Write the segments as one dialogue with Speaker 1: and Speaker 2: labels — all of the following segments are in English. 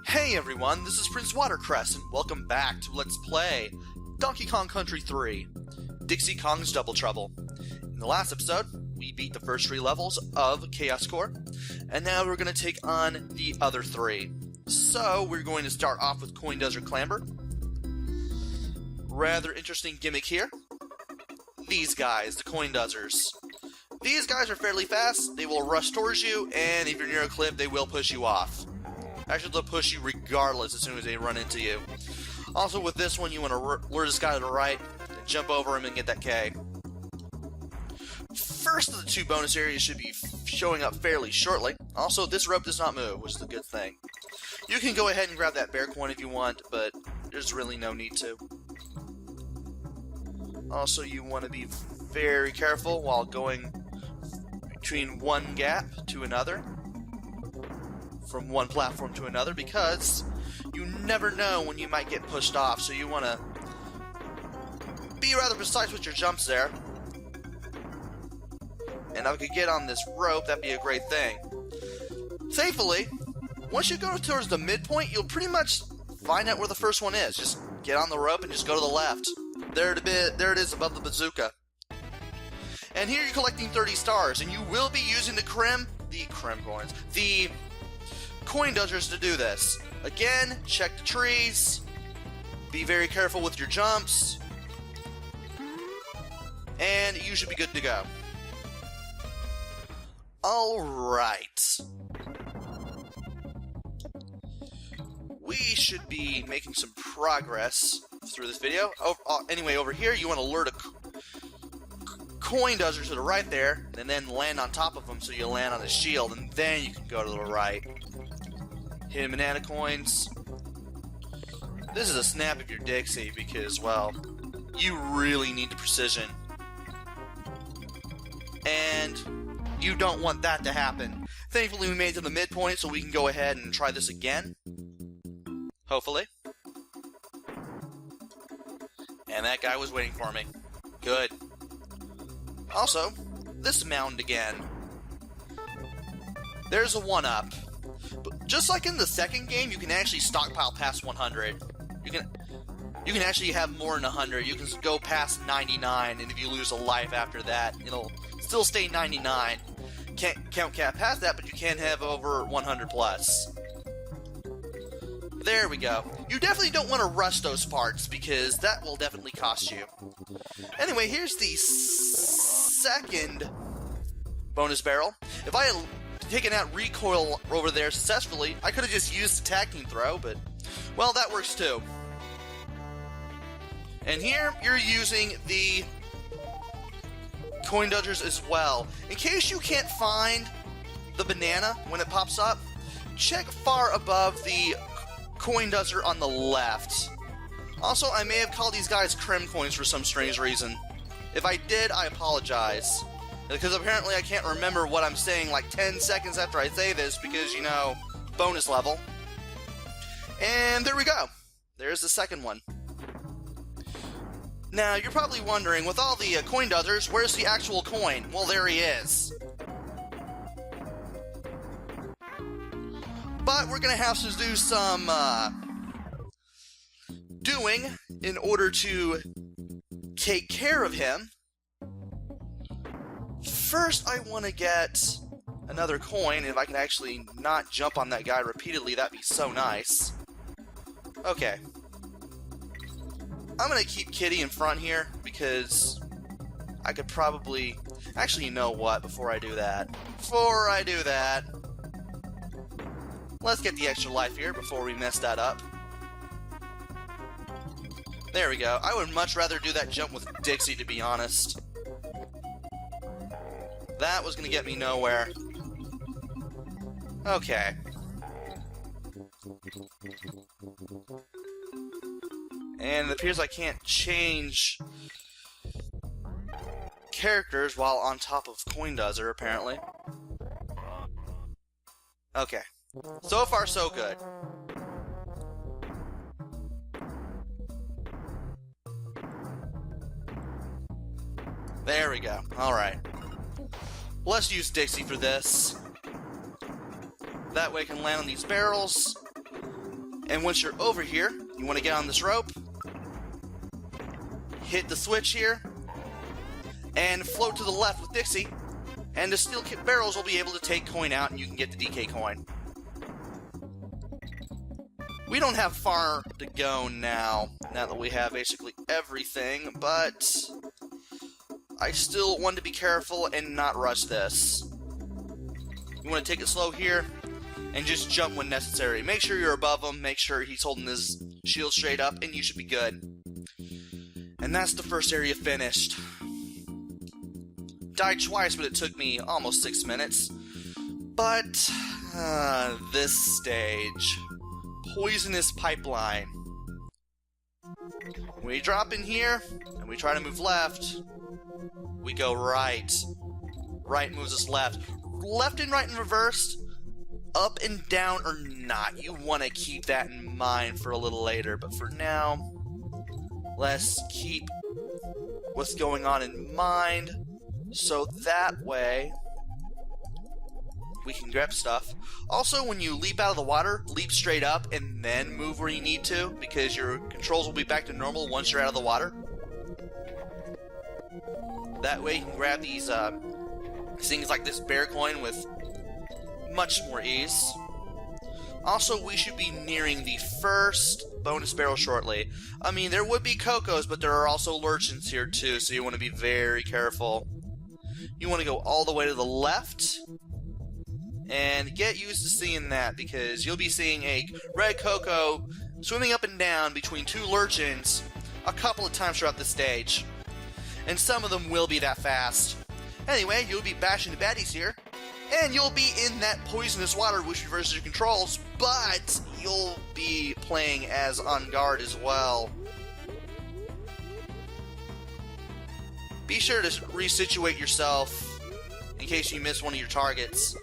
Speaker 1: Hey everyone, this is Prince Watercress, and welcome back to Let's Play Donkey Kong Country 3, Dixie Kong's Double Trouble. In the last episode, we beat the first 3 levels of Chaos Core, and now we're going to take on the other 3. So, we're going to start off with Coin Desert Clamber. Rather interesting gimmick here. These guys, the Coin Deserters. These guys are fairly fast, they will rush towards you, and if you're near a cliff, they will push you off. Actually, they'll push you regardless as soon as they run into you. Also, with this one, you want to lure this guy to the right, then jump over him and get that K. First of the 2 bonus areas should be showing up fairly shortly. Also, this rope does not move, which is a good thing. You can go ahead and grab that bear coin if you want, but there's really no need to. Also, you want to be very careful while going between one gap to another, from one platform to another, because you never know when you might get pushed off, so you want to be rather precise with your jumps there. And if I could get on this rope, that'd be a great thing. Thankfully, once you go towards the midpoint, you'll pretty much find out where the first one is. Just get on the rope and just go to the left. There it is above the bazooka. And here you're collecting 30 stars, and you will be using the Coin Dodgers to do this. Again, check the trees, be very careful with your jumps, and you should be good to go. Alright. We should be making some progress through this video. Anyway, over here, you want to lure the Coin Dodgers to the right there, and then land on top of them so you land on the shield, and then you can go to the right. Hidden banana coins. This is a snap of your Dixie because, well, you really need the precision. And you don't want that to happen. Thankfully, we made it to the midpoint, so we can go ahead and try this again. Hopefully. And that guy was waiting for me. Good. Also, this mound again. There's a 1-up. But just like in the second game, you can actually stockpile past 100. You can actually have more than 100. You can go past 99, and if you lose a life after that, it'll still stay 99. Can't cap past that, but you can have over 100 plus. There we go. You definitely don't want to rush those parts, because that will definitely cost you. Anyway, here's the second bonus barrel. If I had taken out recoil over there successfully, I could have just used the tag team throw, but, well, that works too. And here, you're using the Coin Dodgers as well. In case you can't find the banana when it pops up, check far above the Coin Dodger on the left. Also, I may have called these guys Crim Coins for some strange reason. If I did, I apologize. Because apparently I can't remember what I'm saying like 10 seconds after I say this because, you know, bonus level. And there we go. There's the second one. Now, you're probably wondering, with all the Coin Dodgers, where's the actual coin? Well, there he is. But we're going to have to do some doing in order to take care of him. First, I want to get another coin. If I can actually not jump on that guy repeatedly, that'd be so nice. Okay. I'm going to keep Kitty in front here, because I could probably... Actually, you know what? Before I do that, let's get the extra life here before we mess that up. There we go. I would much rather do that jump with Dixie, to be honest. That was going to get me nowhere. Okay. And it appears I can't change characters while on top of Coin Dodger, apparently. Okay. So far, so good. There we go. Alright. Let's use Dixie for this. That way I can land on these barrels. And once you're over here, you want to get on this rope, hit the switch here, and float to the left with Dixie, and the steel barrels will be able to take coin out and you can get the DK coin. We don't have far to go now that we have basically everything, but I still want to be careful and not rush this. You want to take it slow here, and just jump when necessary. Make sure you're above him, make sure he's holding his shield straight up, and you should be good. And that's the first area finished. Died twice, but it took me almost 6 minutes. But, this stage. Poisonous pipeline. We drop in here, and we try to move left. We go right. Right moves us left. Left and right in reverse. Up and down or not. You want to keep that in mind for a little later. But for now, let's keep what's going on in mind. So that way, we can grab stuff. Also, when you leap out of the water, leap straight up and then move where you need to, because your controls will be back to normal once you're out of the water. That way you can grab these things like this bear coin with much more ease. Also, we should be nearing the first bonus barrel shortly. I mean, there would be Cocos, but there are also Lurchins here too, so you want to be very careful. You want to go all the way to the left, and get used to seeing that, because you'll be seeing a red Coco swimming up and down between two Lurchins a couple of times throughout the stage. And some of them will be that fast. Anyway, you'll be bashing the baddies here, and you'll be in that poisonous water which reverses your controls, but you'll be playing as on guard as well. Be sure to resituate yourself in case you miss one of your targets.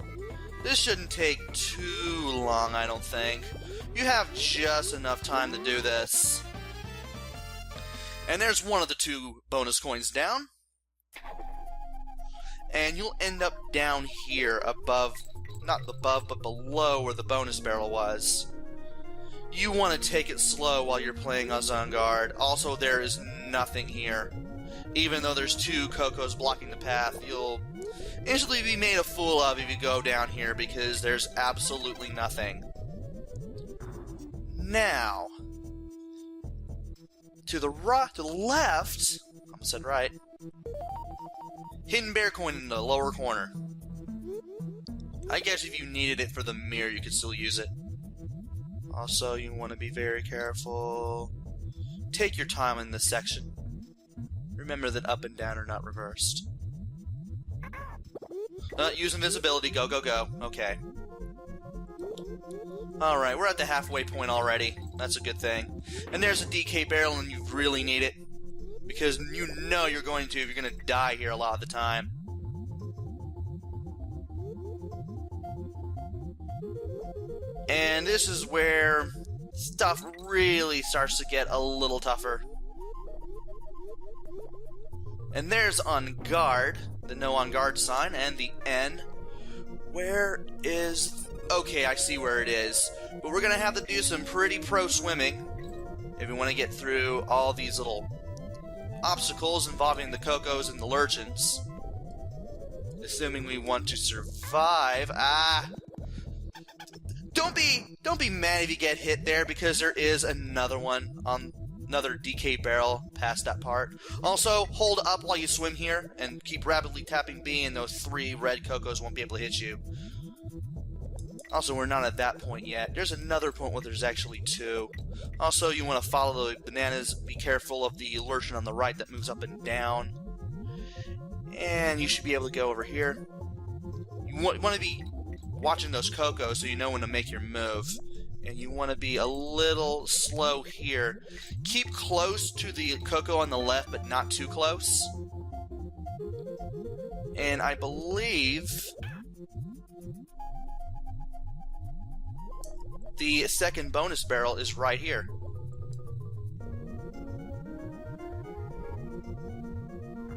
Speaker 1: This shouldn't take too long, I don't think. You have just enough time to do this. And there's one of the two bonus coins down. And you'll end up down here above, not above, but below where the bonus barrel was. You want to take it slow while you're playing us on guard. Also, there is nothing here. Even though there's two Cocos blocking the path, you'll instantly be made a fool of if you go down here, because there's absolutely nothing. Now, to the left, I almost said right, hidden bear coin in the lower corner. I guess if you needed it for the mirror, you could still use it. Also, you want to be very careful. Take your time in this section. Remember that up and down are not reversed. Use invisibility. Go, go, go. Okay. Alright, we're at the halfway point already. That's a good thing. And there's a DK barrel, and you really need it. Because you know you're going to if you're going to die here a lot of the time. And this is where stuff really starts to get a little tougher. And there's on guard, the no on guard sign, and the N. Where is... Okay, I see where it is. But we're going to have to do some pretty pro swimming if we want to get through all these little obstacles involving the Cocos and the Lurchins. Assuming we want to survive. Don't be mad if you get hit there, because there is another one on another DK barrel past that part. Also, hold up while you swim here and keep rapidly tapping B, and those three red Cocos won't be able to hit you. Also, we're not at that point yet. There's another point where there's actually two. Also, you want to follow the bananas. Be careful of the Lurchin on the right that moves up and down. And you should be able to go over here. You want to be watching those Cocos so you know when to make your move. And you want to be a little slow here. Keep close to the Coco on the left, but not too close. And I believe the second bonus barrel is right here.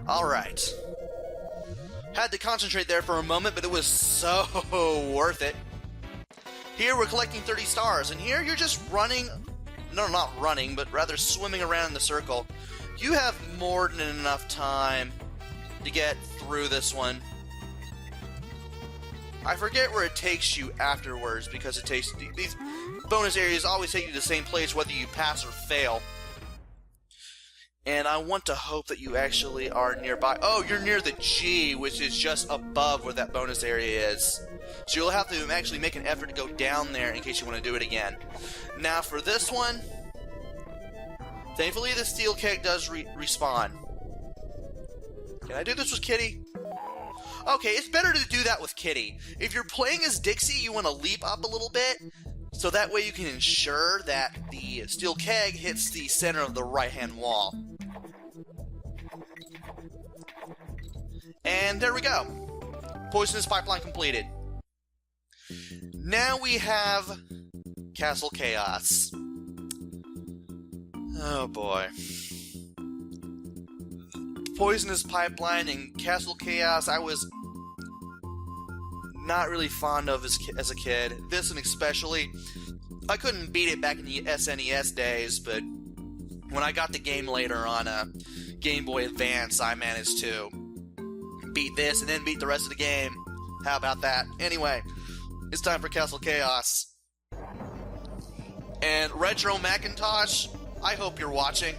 Speaker 1: Alright. Had to concentrate there for a moment, but it was so worth it. Here we're collecting 30 stars, and here you're just running, no, not running, but rather swimming around in the circle. You have more than enough time to get through this one. I forget where it takes you afterwards, because it takes, these bonus areas always take you to the same place whether you pass or fail. And I want to hope that you actually are nearby. Oh, you're near the G, which is just above where that bonus area is. So you'll have to actually make an effort to go down there in case you want to do it again. Now for this one, thankfully the steel keg does respawn. Can I do this with Kitty? Okay, it's better to do that with Kitty. If you're playing as Dixie, you want to leap up a little bit, so that way you can ensure that the steel keg hits the center of the right-hand wall. And there we go. Poisonous pipeline completed. Now we have Castle Chaos. Oh boy. Poisonous pipeline and Castle Chaos I was not really fond of as a kid. This one especially. I couldn't beat it back in the SNES days, but when I got the game later on Game Boy Advance, I managed to beat this and then beat the rest of the game. How about that? Anyway, it's time for Castle Chaos. And Retro Macintosh, I hope you're watching.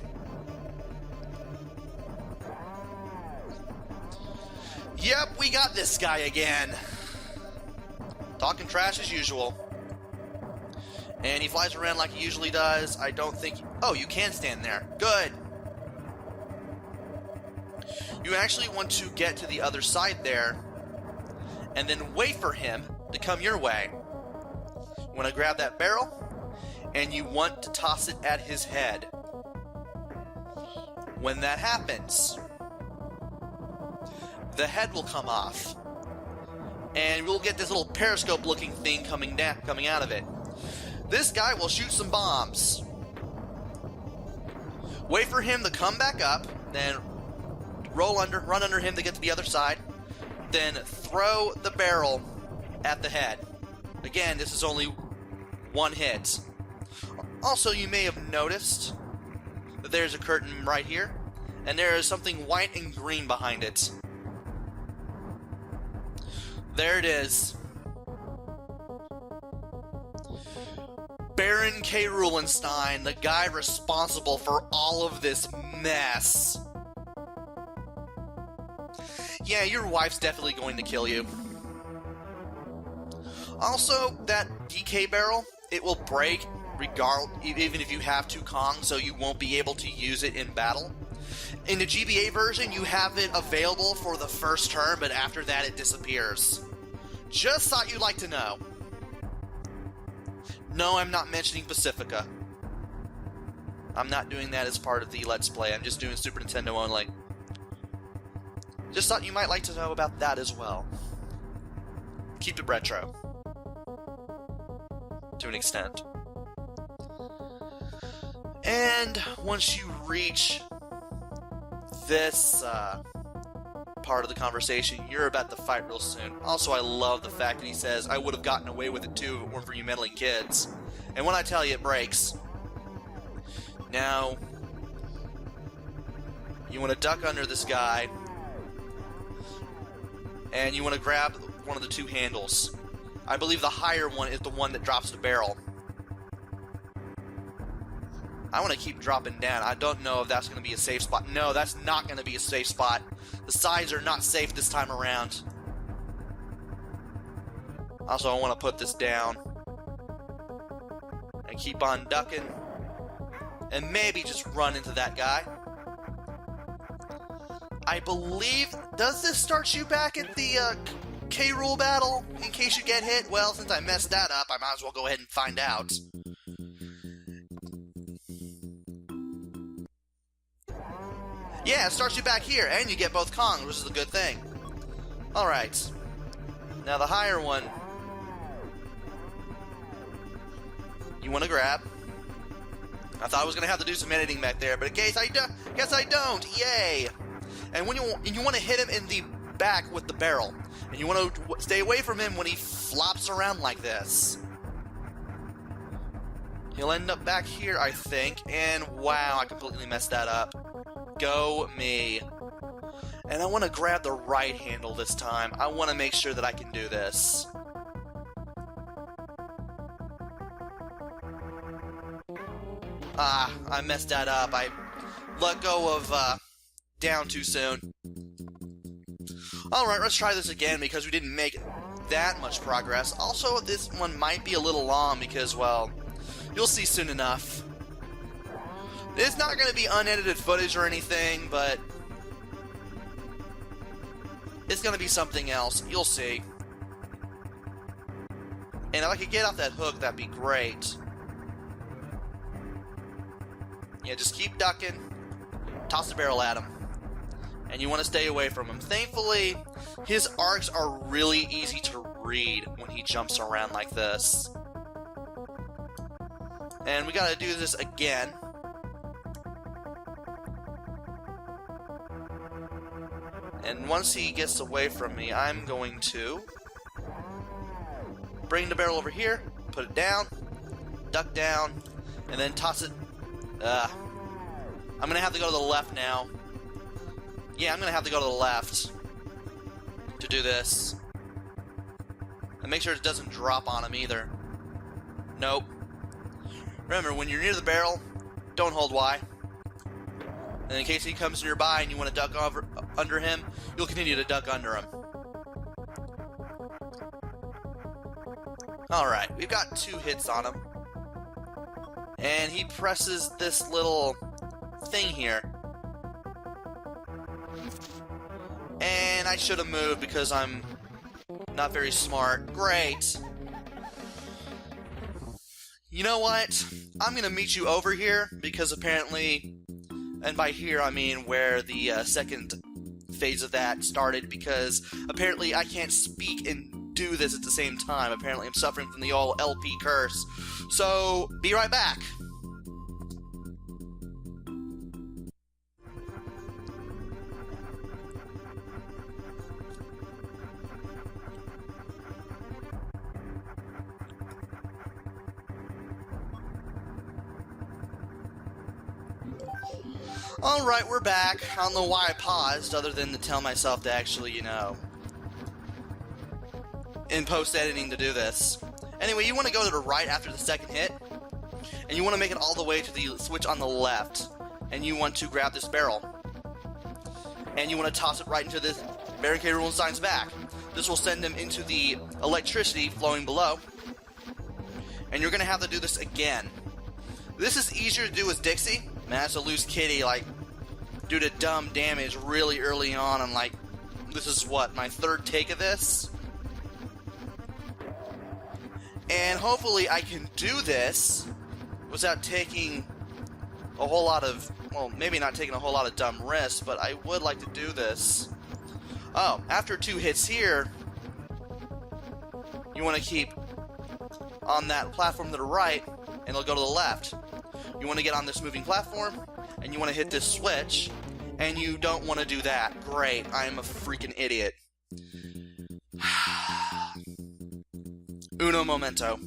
Speaker 1: Yep, we got this guy again. Talking trash as usual. And he flies around like he usually does. I don't think... Oh, you can stand there. Good. You actually want to get to the other side there and then wait for him to come your way. You want to grab that barrel and you want to toss it at his head. When that happens, the head will come off and we'll get this little periscope looking thing coming out of it. This guy will shoot some bombs. Wait for him to come back up, then run under him to get to the other side, then throw the barrel at the head. Again, this is only one hit. Also, you may have noticed that there's a curtain right here, and there is something white and green behind it. There it is. Baron K. Rulenstein, the guy responsible for all of this mess. Yeah, your wife's definitely going to kill you. Also, that DK barrel, it will break even if you have two Kongs, so you won't be able to use it in battle. In the GBA version, you have it available for the first turn, but after that it disappears. Just thought you'd like to know. No, I'm not mentioning Pacifica. I'm not doing that as part of the Let's Play. I'm just doing Super Nintendo only. Just thought you might like to know about that as well. Keep it retro. To an extent. And once you reach this part of the conversation, you're about to fight real soon. Also, I love the fact that he says, I would have gotten away with it too if it weren't for you meddling kids. And when I tell you, it breaks. Now, you want to duck under this guy, and you want to grab one of the two handles. I believe the higher one is the one that drops the barrel. I want to keep dropping down. I don't know if that's going to be a safe spot. No, that's not going to be a safe spot. The sides are not safe this time around. Also, I want to put this down. And keep on ducking. And maybe just run into that guy. I believe... Does this start you back at the K-Rool battle? In case you get hit? Well, since I messed that up, I might as well go ahead and find out. Yeah, it starts you back here, and you get both Kongs, which is a good thing. Alright. Now the higher one, you want to grab. I thought I was going to have to do some editing back there, but in case I guess I don't. Yay! And when you want to hit him in the back with the barrel. And you want to stay away from him when he flops around like this. He'll end up back here, I think, and wow, I completely messed that up. Go me. And I want to grab the right handle this time. I want to make sure that I can do this. Ah, I messed that up. I let go of down too soon. Alright, let's try this again because we didn't make that much progress. Also, this one might be a little long because, well, you'll see soon enough. It's not going to be unedited footage or anything, but it's going to be something else. You'll see. And if I could get off that hook, that'd be great. Yeah, just keep ducking. Toss the barrel at him. And you want to stay away from him. Thankfully, his arcs are really easy to read when he jumps around like this. And we gotta do this again. And once he gets away from me, I'm going to bring the barrel over here, put it down, duck down, and then toss it. I'm gonna have to go to the left now. Yeah, I'm gonna have to go to the left to do this. And make sure it doesn't drop on him either. Nope. Remember, when you're near the barrel, don't hold Y. And in case he comes nearby and you want to duck under him, you'll continue to duck under him. Alright, we've got 2 hits on him. And he presses this little thing here. And I should have moved because I'm not very smart. Great. You know what? I'm going to meet you over here because apparently, and by here I mean where the second phase of that started, because apparently I can't speak and do this at the same time. Apparently I'm suffering from the old LP curse. So, be right back. Alright, we're back. I don't know why I paused, other than to tell myself to actually, you know, in post-editing to do this. Anyway, you want to go to the right after the second hit, and you want to make it all the way to the switch on the left, and you want to grab this barrel. And you want to toss it right into this barricade Rulestein's back. This will send him into the electricity flowing below, and you're going to have to do this again. This is easier to do with Dixie. Man, that's a loose kitty, like, due to dumb damage really early on. I'm like, this is what, my 3rd take of this? And hopefully I can do this without taking a whole lot of, well, maybe not taking a whole lot of dumb risks, but I would like to do this. Oh, after 2 hits here, you want to keep on that platform to the right, and it'll go to the left. You want to get on this moving platform, and you want to hit this switch, and you don't want to do that. Great, I am a freaking idiot. Uno momento.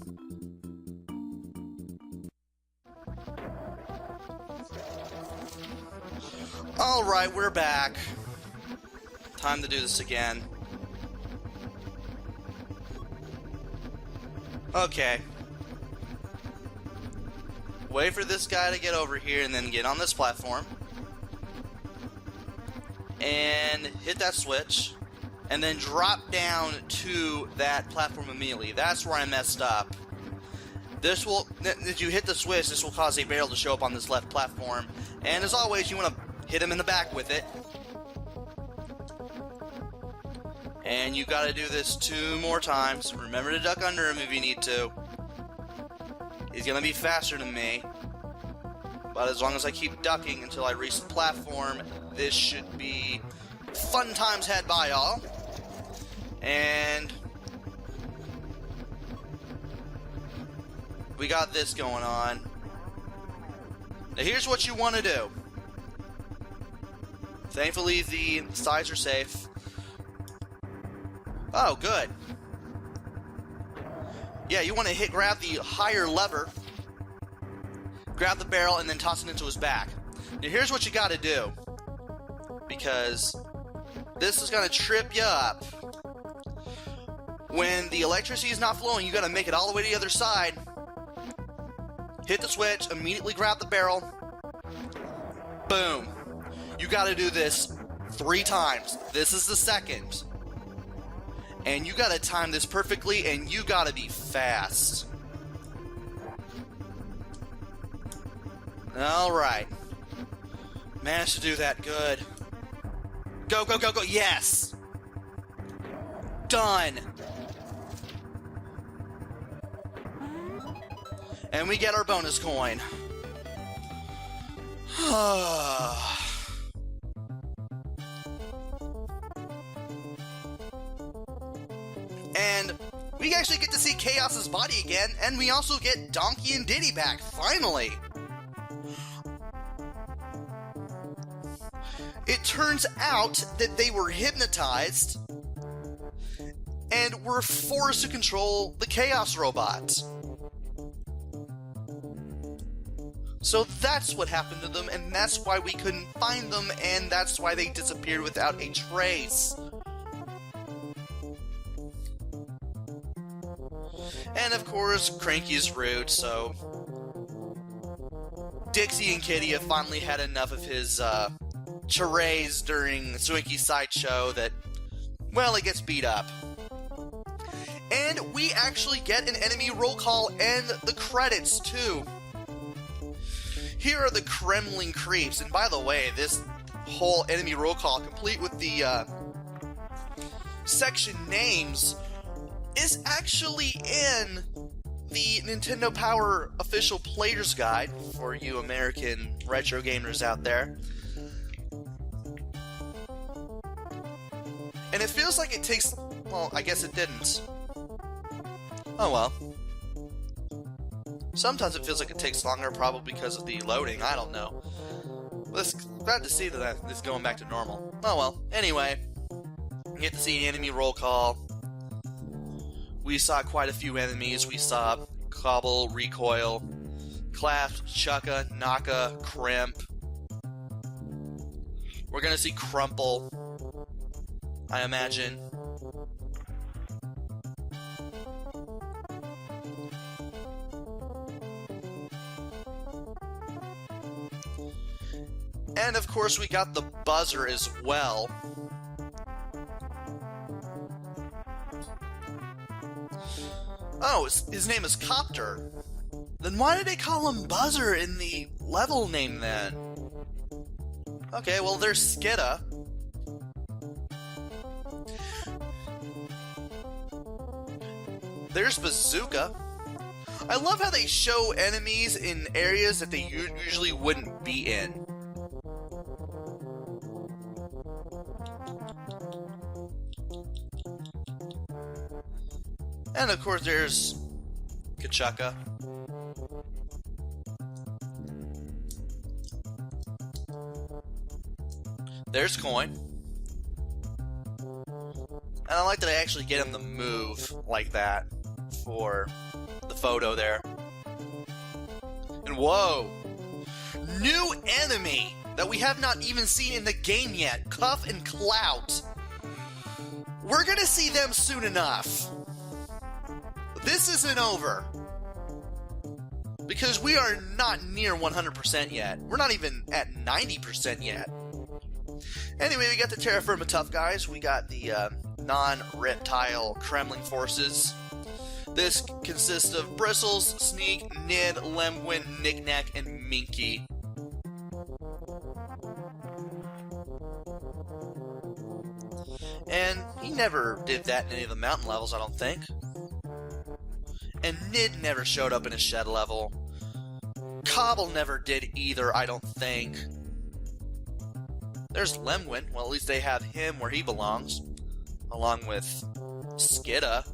Speaker 1: Alright, we're back. Time to do this again. Okay. Wait for this guy to get over here and then get on this platform. And hit that switch. And then drop down to that platform immediately. That's where I messed up. This will, if you hit the switch, this will cause a barrel to show up on this left platform. And as always, you want to hit him in the back with it. And you gotta do this 2 more times. Remember to duck under him if you need to. He's gonna be faster than me. But as long as I keep ducking until I reach the platform, this should be fun times had by y'all. And we got this going on. Now here's what you want to do. Thankfully the sides are safe. Oh, good. Yeah, you want to grab the higher lever grab the barrel, and then toss it into his back. Now here's what you gotta do, because this is gonna trip you up. When the electricity is not flowing, you gotta make it all the way to the other side. Hit the switch, immediately grab the barrel. Boom. You gotta do this 3 times. This is the second. And you gotta time this perfectly, and you gotta be fast. Alright. Managed to do that. Good. Go, go, go, go. Yes! Done! And we get our bonus coin. And we actually get to see Chaos's body again, and we also get Donkey and Diddy back, finally! It turns out that they were hypnotized and were forced to control the Chaos robot. So that's what happened to them, and that's why we couldn't find them, and that's why they disappeared without a trace. And of course, Cranky's rude, so Dixie and Kitty have finally had enough of his charades during Swinky's sideshow that, well, it gets beat up. And we actually get an enemy roll call and the credits, too. Here are the Kremlin Creeps, and by the way, this whole enemy roll call, complete with the section names, is actually in the Nintendo Power official player's guide for you American retro gamers out there. And it feels like it takes... well, I guess it didn't. Oh well. Sometimes it feels like it takes longer, probably because of the loading, I don't know. But it's glad to see that it's going back to normal. Oh well. Anyway, you get to see an enemy roll call. We saw quite a few enemies. We saw Cobble, Recoil, Clasp, Chukka, Naka, Crimp. We're gonna see Crumple, I imagine. And of course we got the buzzer as well. Oh, his name is Copter. Then why did they call him Buzzer in the level name then? Okay, well there's Skidda. There's Bazooka. I love how they show enemies in areas that they usually wouldn't be in. And of course there's Kachaka. There's Coin. And I like that I actually get him to move like that for the photo there. And whoa! New enemy that we have not even seen in the game yet. Cuff and Clout. We're gonna see them soon enough. This isn't over. Because we are not near 100% yet. We're not even at 90% yet. Anyway, we got the Terra Firma Tough Guys. We got the non-reptile Kremlin forces. This consists of Bristles, Sneak, Nid, Lemwin, Knickknack, and Minky. And he never did that in any of the mountain levels, I don't think. And Nid never showed up in a shed level. Cobble never did either, I don't think. There's Lemwin. Well, at least they have him where he belongs. Along with Skidda.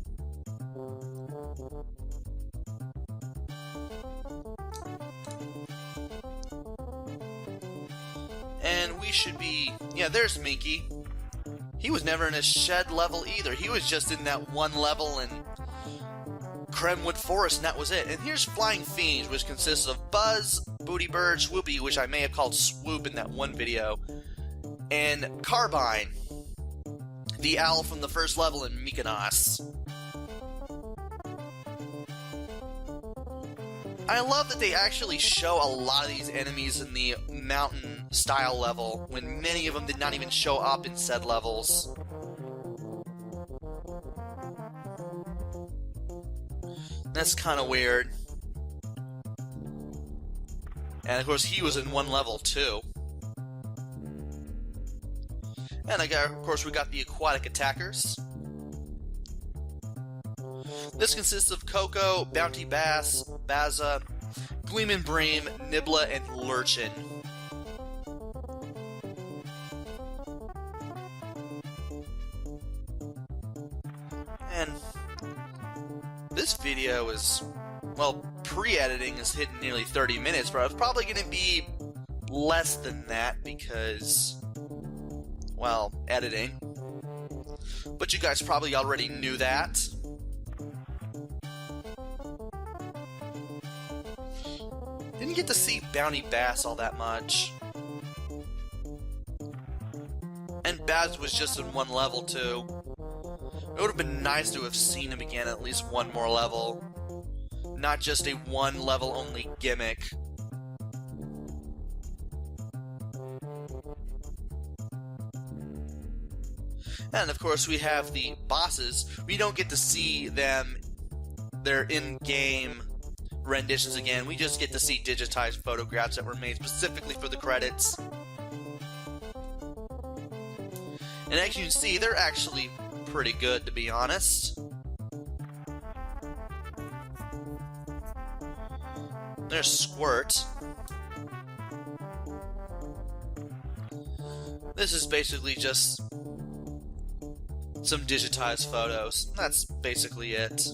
Speaker 1: And we should be... yeah, there's Minky. He was never in a shed level either. He was just in that one level and Kremwood Forest, and that was it. And here's Flying Fiends, which consists of Buzz, Booty Bird, Swoopy, which I may have called Swoop in that one video, and Carbine, the owl from the first level in Mykonos. I love that they actually show a lot of these enemies in the mountain style level, when many of them did not even show up in said levels. That's kind of weird. And of course he was in one level too. And of course we got the Aquatic Attackers. This consists of Coco, Bounty Bass, Baza, Gleam and Bream, Nibla, and Lurchin. And this video is, well, pre-editing is hitting nearly 30 minutes, but it's probably going to be less than that because, well, editing. But you guys probably already knew that. Didn't get to see Bounty Bass all that much. And Baz was just in one level too. It would have been nice to have seen him again at least one more level. Not just a one level only gimmick. And of course we have the bosses. We don't get to see them, their in-game renditions again. We just get to see digitized photographs that were made specifically for the credits. And as you can see, they're actually pretty good, to be honest. There's Squirt. This is basically just some digitized photos. That's basically it.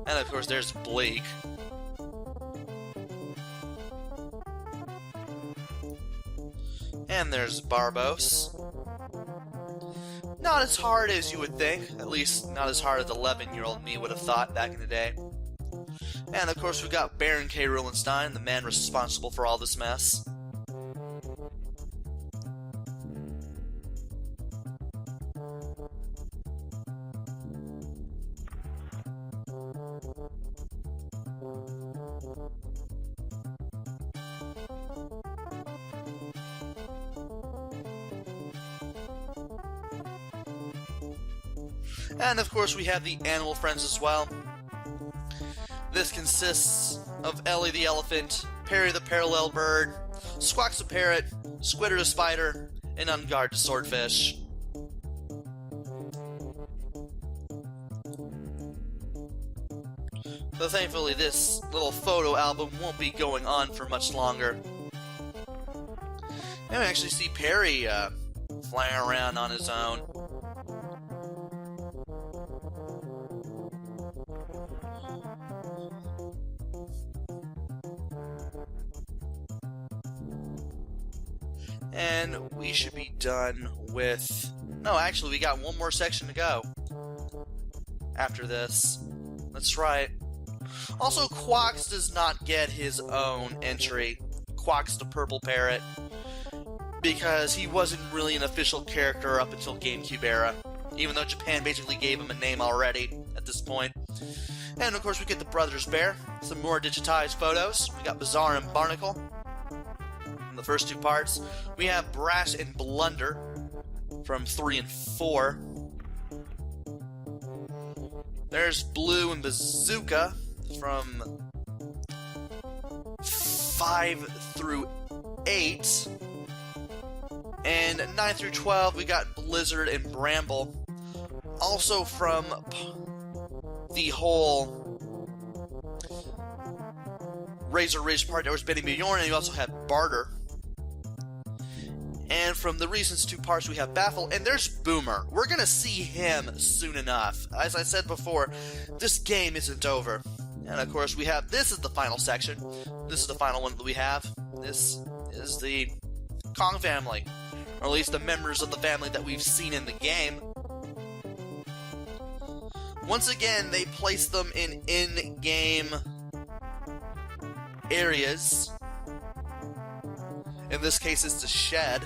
Speaker 1: And of course there's Blake. And there's Barbos. Not as hard as you would think, at least not as hard as 11-year-old me would have thought back in the day. And of course we've got Baron K. Rulenstein, the man responsible for all this mess. And of course we have the animal friends as well. This consists of Ellie the elephant, Perry the parallel bird, Squawks the parrot, Squitter the spider, and Unguard the swordfish. So thankfully this little photo album won't be going on for much longer. And we actually see Perry flying around on his own. And we should be done with... No, actually, we got one more section to go after this. That's right. Also, Quox does not get his own entry. Quox the Purple Parrot. Because he wasn't really an official character up until GameCube era. Even though Japan basically gave him a name already at this point. And of course, we get the Brothers Bear. Some more digitized photos. We got Bazaar and Barnacle. The first two parts. We have Brass and Blunder from 3 and 4. There's Blue and Bazooka from 5 through 8. And 9 through 12 we got Blizzard and Bramble. Also from the whole Razor Ridge part, there was Benny Bjorn, and you also had Barter. And from the recent two parts, we have Baffle, and there's Boomer. We're gonna see him soon enough. As I said before, this game isn't over. And of course, we have, this is the final section. This is the final one that we have. This is the Kong family. Or at least the members of the family that we've seen in the game. Once again, they place them in in-game areas. In this case, it's the shed.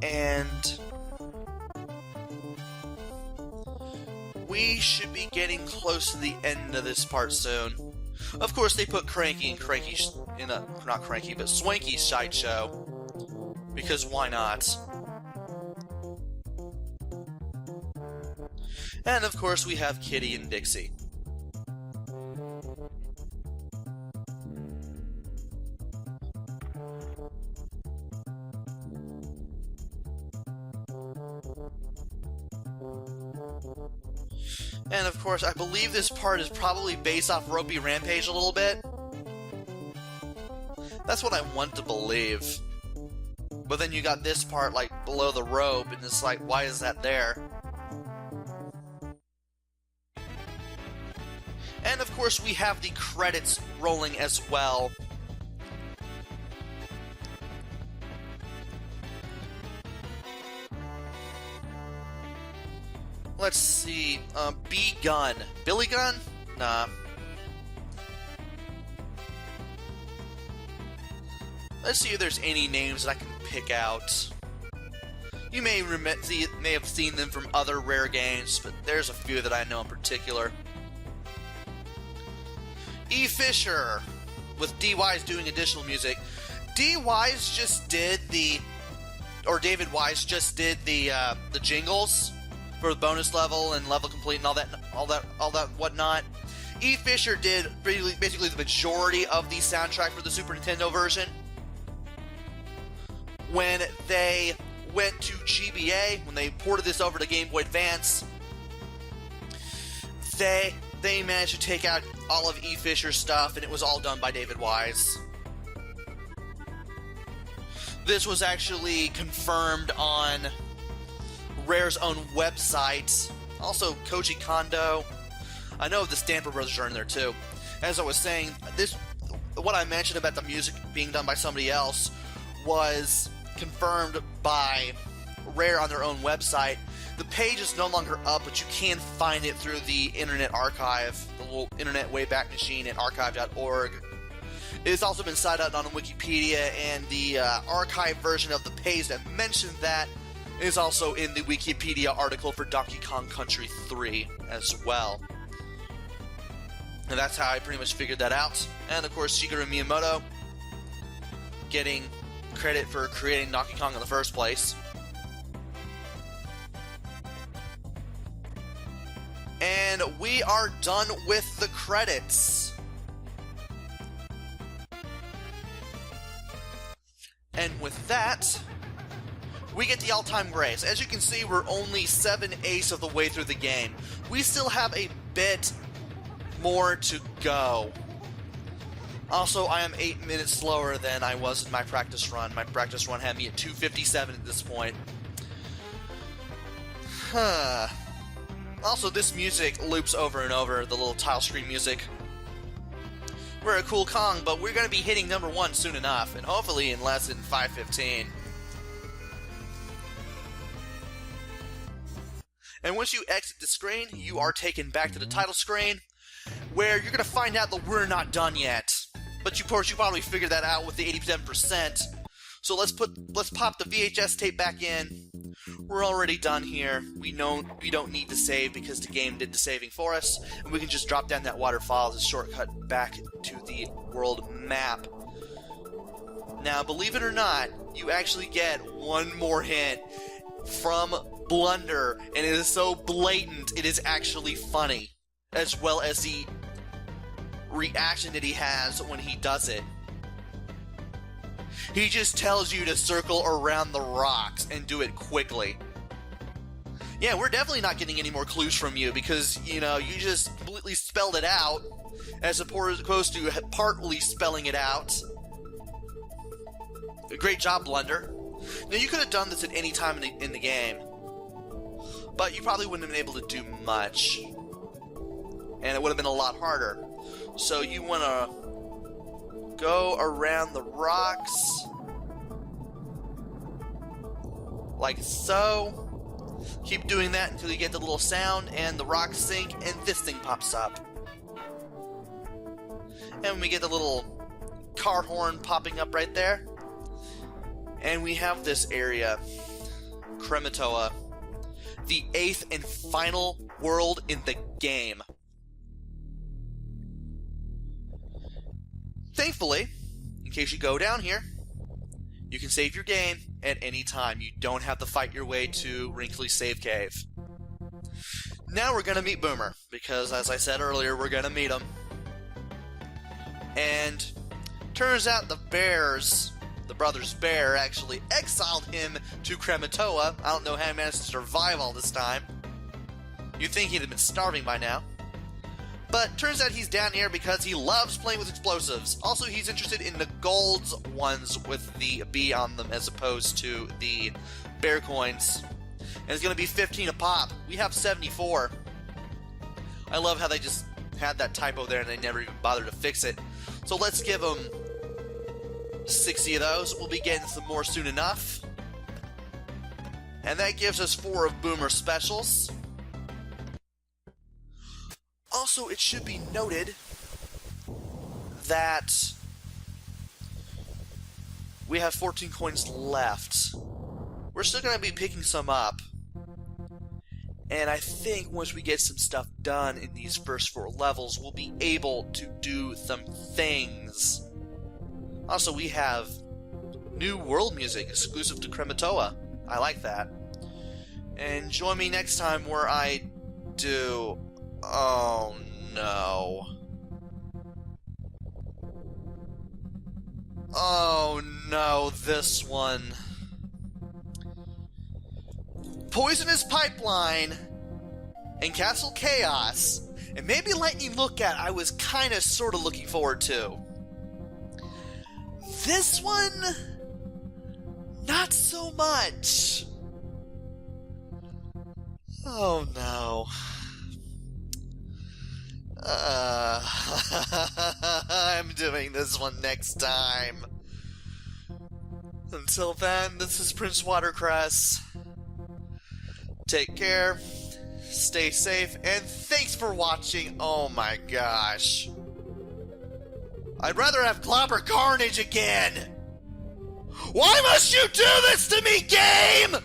Speaker 1: And we should be getting close to the end of this part soon. Of course, they put Cranky and not Cranky, but Swanky's sideshow, because why not? And of course, we have Kitty and Dixie. And of course, I believe this part is probably based off Ropey Rampage a little bit. That's what I want to believe. But then you got this part, like, below the rope, and it's like, why is that there? And of course, we have the credits rolling as well. Let's see, B-Gun. Billy Gun? Nah. Let's see if there's any names that I can pick out. You may have seen them from other rare games, but there's a few that I know in particular. E. Fisher, with D. Wise doing additional music. D. Wise just did David Wise just did the jingles for the bonus level and level complete and all that whatnot. E. Fisher did basically the majority of the soundtrack for the Super Nintendo version. When they went to GBA, when they ported this over to Game Boy Advance, they managed to take out all of E. Fisher's stuff, and it was all done by David Wise. This was actually confirmed on Rare's own website. Also, Koji Kondo. I know the Stamper Brothers are in there too. As I was saying, what I mentioned about the music being done by somebody else was confirmed by Rare on their own website. The page is no longer up, but you can find it through the Internet Archive, the little Internet Wayback Machine at archive.org. It has also been cited on Wikipedia, and the archive version of the page that mentioned that is also in the Wikipedia article for Donkey Kong Country 3 as well. And that's how I pretty much figured that out. And of course, Shigeru Miyamoto getting credit for creating Donkey Kong in the first place. And we are done with the credits. And with that, we get the all-time grace. As you can see, we're only 7/8 of the way through the game. We still have a bit more to go. Also, I am 8 minutes slower than I was in my practice run. My practice run had me at 2:57 at this point. Also, this music loops over and over, the little tile screen music. We're a cool Kong, but we're going to be hitting number 1 soon enough, and hopefully in less than 5:15. And once you exit the screen, you are taken back to the title screen, where you're going to find out that we're not done yet. But of course, you probably figured that out with the 87%. So let's pop the VHS tape back in. We're already done here. We don't need to save because the game did the saving for us, and we can just drop down that waterfall as a shortcut back to the world map. Now, believe it or not, you actually get one more hint from Blunder, and it is so blatant, it is actually funny, as well as the reaction that he has when he does it. He just tells you to circle around the rocks and do it quickly. Yeah, we're definitely not getting any more clues from you because, you know, you just completely spelled it out as opposed to partly spelling it out. Great job, Blunder. Now, you could have done this at any time in the game, but you probably wouldn't have been able to do much, and it would have been a lot harder. So you want to go around the rocks. Like so. Keep doing that until you get the little sound and the rocks sink and this thing pops up. And we get the little car horn popping up right there. And we have this area, Krematoa, the 8th and final world in the game. Thankfully, in case you go down here, you can save your game at any time. You don't have to fight your way to Wrinkly Save Cave. Now we're going to meet Boomer, because as I said earlier, we're going to meet him. And turns out the bears, the brothers Bear, actually exiled him to Krematoa. I don't know how he managed to survive all this time. You'd think he'd have been starving by now. But turns out he's down here because he loves playing with explosives. Also, he's interested in the gold ones with the B on them as opposed to the bear coins. And it's going to be 15 a pop. We have 74. I love how they just had that typo there and they never even bothered to fix it. So let's give them 60 of those. We'll be getting some more soon enough. And that gives us 4 of Boomer specials. Also, it should be noted that we have 14 coins left. We're still going to be picking some up. And I think once we get some stuff done in these first 4 levels, we'll be able to do some things. Also, we have new world music exclusive to Krematoa. I like that. And join me next time where I do... Oh no. Oh no, this one. Poisonous Pipeline and Castle Chaos. And maybe Lightning Lookout I was kinda sorta looking forward to. This one, not so much. Oh no. I'm doing this one next time. Until then, this is Prince Watercress. Take care, stay safe, and thanks for watching. Oh my gosh. I'd rather have Clobber Carnage again! Why must you do this to me, game?!